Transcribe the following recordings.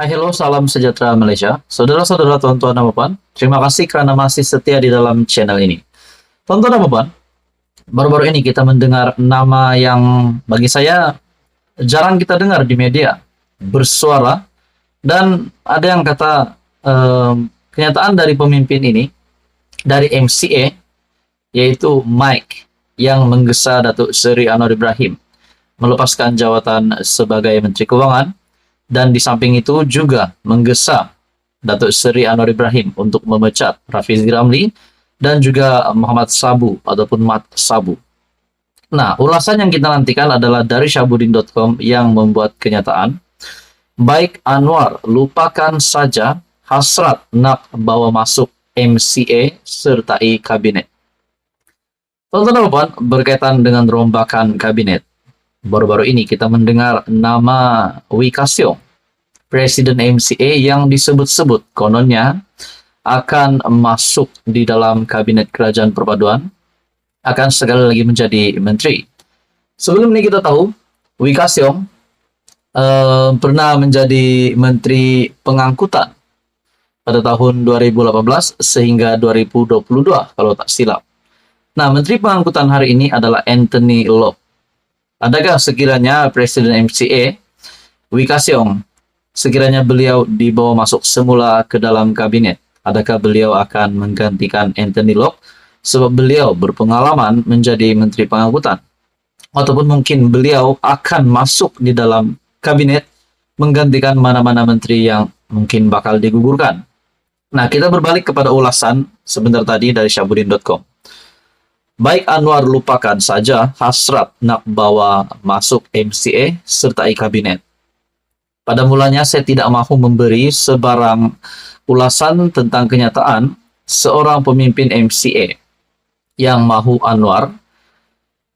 Hai, hello, salam sejahtera Malaysia. Saudara-saudara, tuan-tuan dan puan, terima kasih karena masih setia di dalam channel ini. Tuan-tuan dan puan, baru-baru ini kita mendengar nama yang bagi saya jarang kita dengar di media, bersuara, dan ada yang kata kenyataan dari pemimpin ini, dari MCA, yaitu Mike, yang menggesa Datuk Seri Anwar Ibrahim, melepaskan jawatan sebagai Menteri Keuangan, dan di samping itu juga menggesa Datuk Seri Anwar Ibrahim untuk memecat Rafizi Ramli dan juga Muhammad Sabu ataupun Mat Sabu. Nah, ulasan yang kita nantikan adalah dari Syahbudin.com yang membuat kenyataan, baik Anwar lupakan saja hasrat nak bawa masuk MCA sertai kabinet. Tonton apa berkaitan dengan rombakan kabinet. Baru-baru ini kita mendengar nama Wee Ka Siong, Presiden MCA yang disebut-sebut kononnya akan masuk di dalam kabinet kerajaan perpaduan, akan sekali lagi menjadi menteri. Sebelum ini kita tahu, Wee Ka Siong pernah menjadi menteri pengangkutan pada tahun 2018 sehingga 2022 kalau tak silap. Nah, menteri pengangkutan hari ini adalah Anthony Loke. Adakah sekiranya Presiden MCA, Wee Ka Siong, sekiranya beliau dibawa masuk semula ke dalam kabinet, adakah beliau akan menggantikan Anthony Loke sebab beliau berpengalaman menjadi Menteri Pengangkutan? Ataupun mungkin beliau akan masuk di dalam kabinet menggantikan mana-mana menteri yang mungkin bakal digugurkan? Nah, kita berbalik kepada ulasan sebentar tadi dari Syahbudin.com. Baik Anwar lupakan saja hasrat nak bawa masuk MCA sertai kabinet. Pada mulanya saya tidak mahu memberi sebarang ulasan tentang kenyataan seorang pemimpin MCA yang mahu Anwar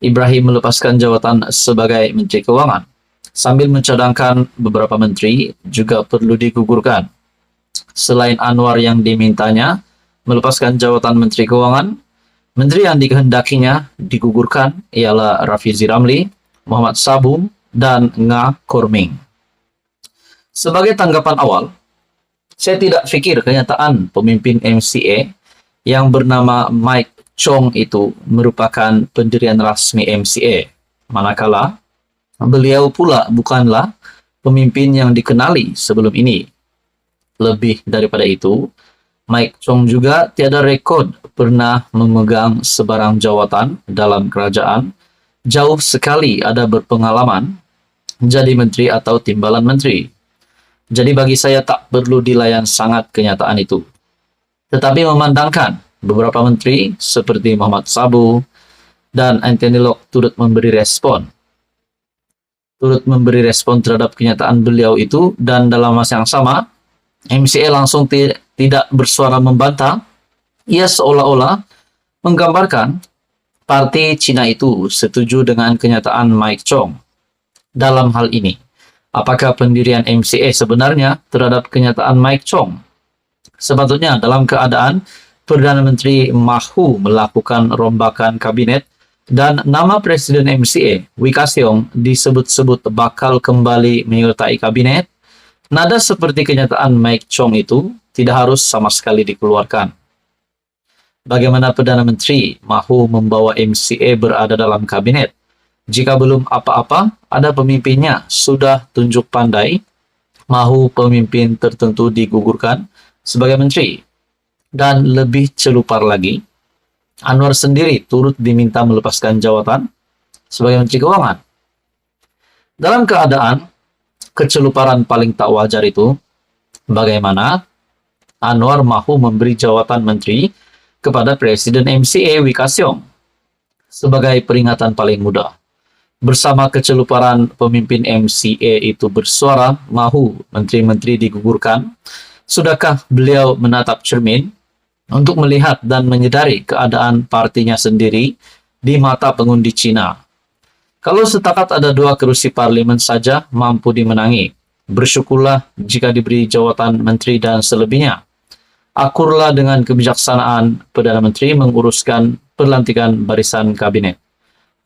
Ibrahim melepaskan jawatan sebagai Menteri Keuangan, sambil mencadangkan beberapa menteri juga perlu digugurkan. Selain Anwar yang dimintanya melepaskan jawatan Menteri Keuangan, menteri yang dikehendakinya digugurkan ialah Rafizi Ramli, Muhammad Sabu, dan Nga Korming. Sebagai tanggapan awal, saya tidak fikir kenyataan pemimpin MCA yang bernama Mike Chong itu merupakan pendirian rasmi MCA, manakala beliau pula bukanlah pemimpin yang dikenali sebelum ini. Lebih daripada itu, Mike Chong juga tiada rekod pernah memegang sebarang jawatan dalam kerajaan, jauh sekali ada berpengalaman jadi menteri atau timbalan menteri. Jadi bagi saya tak perlu dilayan sangat kenyataan itu. Tetapi memandangkan beberapa menteri seperti Muhammad Sabu dan Anthony Loke turut memberi respon terhadap kenyataan beliau itu, dan dalam masa yang sama MCA langsung tidak bersuara membantah. Ia seolah-olah menggambarkan parti Cina itu setuju dengan kenyataan Mike Chong. Dalam hal ini, apakah pendirian MCA sebenarnya terhadap kenyataan Mike Chong? Sebetulnya dalam keadaan Perdana Menteri mahu melakukan rombakan kabinet dan nama Presiden MCA, Wee Ka Siong, disebut-sebut bakal kembali menyertai kabinet, nada seperti kenyataan Mike Chong itu tidak harus sama sekali dikeluarkan. Bagaimana Perdana Menteri mahu membawa MCA berada dalam kabinet jika belum apa-apa ada pemimpinnya sudah tunjuk pandai mahu pemimpin tertentu digugurkan sebagai menteri? Dan lebih celupar lagi, Anwar sendiri turut diminta melepaskan jawatan sebagai Menteri Keuangan. Dalam keadaan keceluparan paling tak wajar itu, bagaimana Anwar mahu memberi jawatan menteri kepada Presiden MCA Wee Ka Siong sebagai peringatan paling mudah. Bersama keceluparan pemimpin MCA itu bersuara mahu menteri-menteri digugurkan, sudahkah beliau menatap cermin untuk melihat dan menyadari keadaan partinya sendiri di mata pengundi Cina? Kalau setakat ada 2 kerusi parlimen saja mampu dimenangi, bersyukurlah jika diberi jawatan menteri dan selebihnya. Akurlah dengan kebijaksanaan Perdana Menteri menguruskan pelantikan barisan kabinet.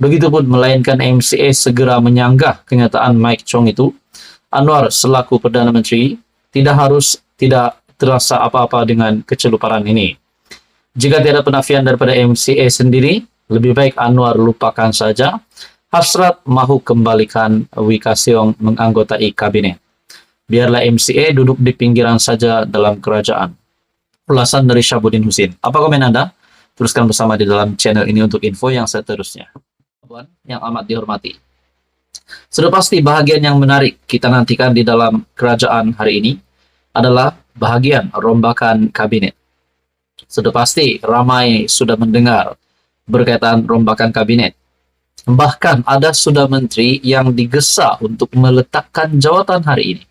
Begitupun melainkan MCA segera menyanggah kenyataan Mike Chong itu, Anwar selaku Perdana Menteri tidak terasa apa-apa dengan keceluparan ini. Jika tiada penafian daripada MCA sendiri, lebih baik Anwar lupakan saja. Hasrat mahu kembalikan Wika Siong menganggotai kabinet. Biarlah MCA duduk di pinggiran saja dalam kerajaan. Ulasan dari Syabuddin Husin. Apa komen Anda? Teruskan bersama di dalam channel ini untuk info yang seterusnya. Yang amat dihormati. Sudah pasti bahagian yang menarik kita nantikan di dalam kerajaan hari ini adalah bahagian rombakan kabinet. Sudah pasti ramai sudah mendengar berkaitan rombakan kabinet. Bahkan ada sudah menteri yang digesa untuk meletakkan jawatan hari ini.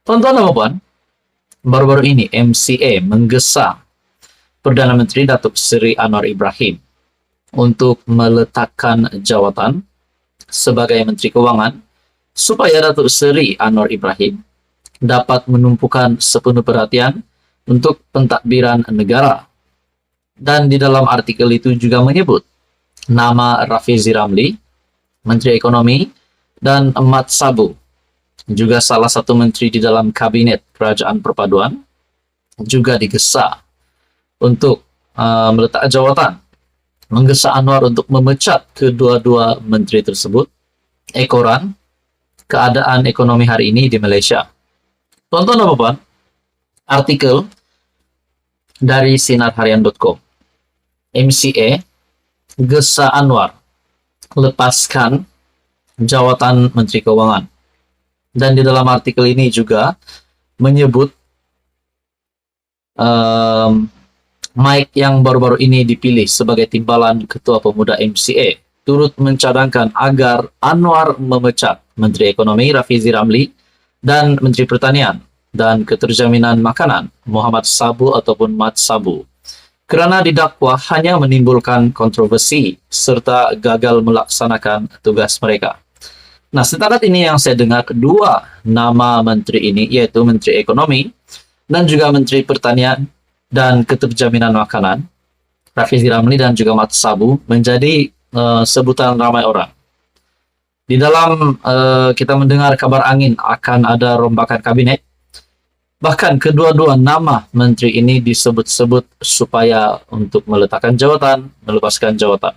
Tuan-tuan dan puan, baru-baru ini MCA menggesa Perdana Menteri Datuk Seri Anwar Ibrahim untuk meletakkan jawatan sebagai Menteri Keuangan supaya Datuk Seri Anwar Ibrahim dapat menumpukan sepenuh perhatian untuk pentadbiran negara. Dan di dalam artikel itu juga menyebut nama Rafizi Ramli, Menteri Ekonomi, dan Mat Sabu, juga salah satu menteri di dalam Kabinet Kerajaan Perpaduan, juga digesa untuk meletak jawatan, menggesa Anwar untuk memecat kedua-dua menteri tersebut. Ekoran, keadaan ekonomi hari ini di Malaysia. Tuan-tuan dan puan, artikel dari sinarharian.com. MCA gesa Anwar lepaskan jawatan Menteri Keuangan. Dan di dalam artikel ini juga menyebut Mike yang baru-baru ini dipilih sebagai timbalan Ketua Pemuda MCA turut mencadangkan agar Anwar memecat Menteri Ekonomi Rafizi Ramli dan Menteri Pertanian dan Keterjaminan Makanan Muhammad Sabu ataupun Mat Sabu kerana didakwa hanya menimbulkan kontroversi serta gagal melaksanakan tugas mereka. Nah, setakat ini yang saya dengar dua nama menteri ini, yaitu Menteri Ekonomi dan juga Menteri Pertanian dan Keterjaminan Makanan, Rafizi Ramli dan juga Mat Sabu, menjadi sebutan ramai orang. Di dalam kita mendengar kabar angin akan ada rombakan kabinet, bahkan kedua-dua nama menteri ini disebut-sebut supaya untuk meletakkan jawatan, melepaskan jawatan.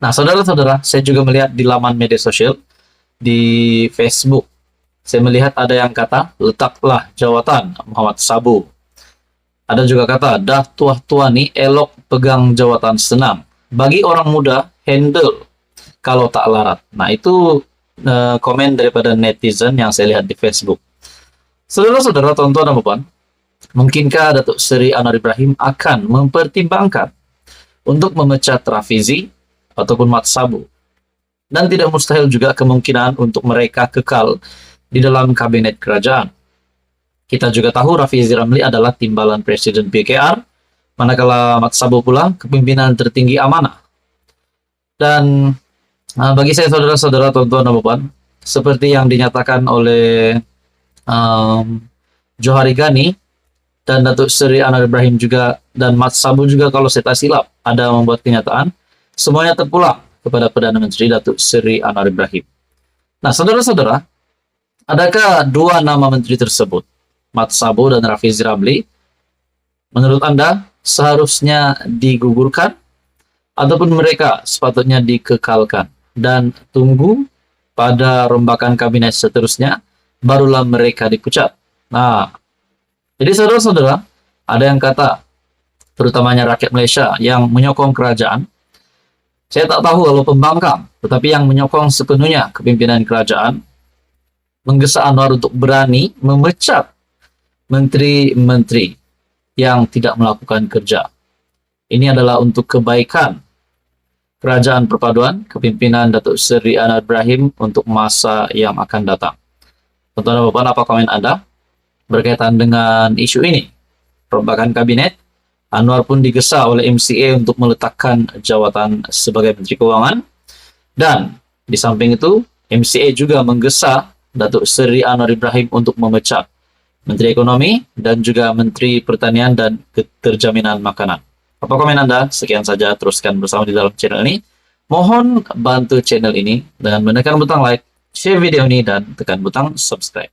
Nah, saudara-saudara, saya juga melihat di laman media sosial, di Facebook, saya melihat ada yang kata, letaklah jawatan Muhammad Sabu. Ada juga kata, dah tua-tua nih elok pegang jawatan senang. Bagi orang muda, handle kalau tak larat. Nah, itu komen daripada netizen yang saya lihat di Facebook. Saudara-saudara, tuan-tuan dan puan, mungkinkah Datuk Seri Anwar Ibrahim akan mempertimbangkan untuk memecat Rafizi ataupun Mat Sabu? Dan tidak mustahil juga kemungkinan untuk mereka kekal di dalam kabinet kerajaan. Kita juga tahu Rafizi Ramli adalah timbalan Presiden PKR, manakala Mat Sabu pula kepimpinan tertinggi amanah. Dan bagi saya saudara-saudara, tuan-tuan dan puan, seperti yang dinyatakan oleh Johari Ghani dan Datuk Seri Anwar Ibrahim juga dan Mat Sabu juga, kalau saya tak silap, ada membuat kenyataan semuanya terpulang kepada Perdana Menteri Datuk Seri Anwar Ibrahim. Nah, saudara-saudara, adakah dua nama menteri tersebut, Mat Sabu dan Rafizi Ramli, menurut Anda seharusnya digugurkan ataupun mereka sepatutnya dikekalkan dan tunggu pada rombakan kabinet seterusnya barulah mereka dipecat? Nah, jadi saudara-saudara, ada yang kata, terutamanya rakyat Malaysia yang menyokong kerajaan, saya tak tahu kalau pembangkang, tetapi yang menyokong sepenuhnya kepimpinan kerajaan, menggesa Anwar untuk berani memecat menteri-menteri yang tidak melakukan kerja. Ini adalah untuk kebaikan Kerajaan Perpaduan, kepimpinan Datuk Seri Anwar Ibrahim untuk masa yang akan datang. Tuan-tuan dan puan, apa komen Anda berkaitan dengan isu ini? Rombakan kabinet, Anwar pun digesa oleh MCA untuk meletakkan jawatan sebagai Menteri Keuangan, dan di samping itu MCA juga menggesa Datuk Seri Anwar Ibrahim untuk memecat Menteri Ekonomi dan juga Menteri Pertanian dan Keterjaminan Makanan. Apa komen Anda? Sekian saja, teruskan bersama di dalam channel ini. Mohon bantu channel ini dengan menekan butang like, share video ini, dan tekan butang subscribe.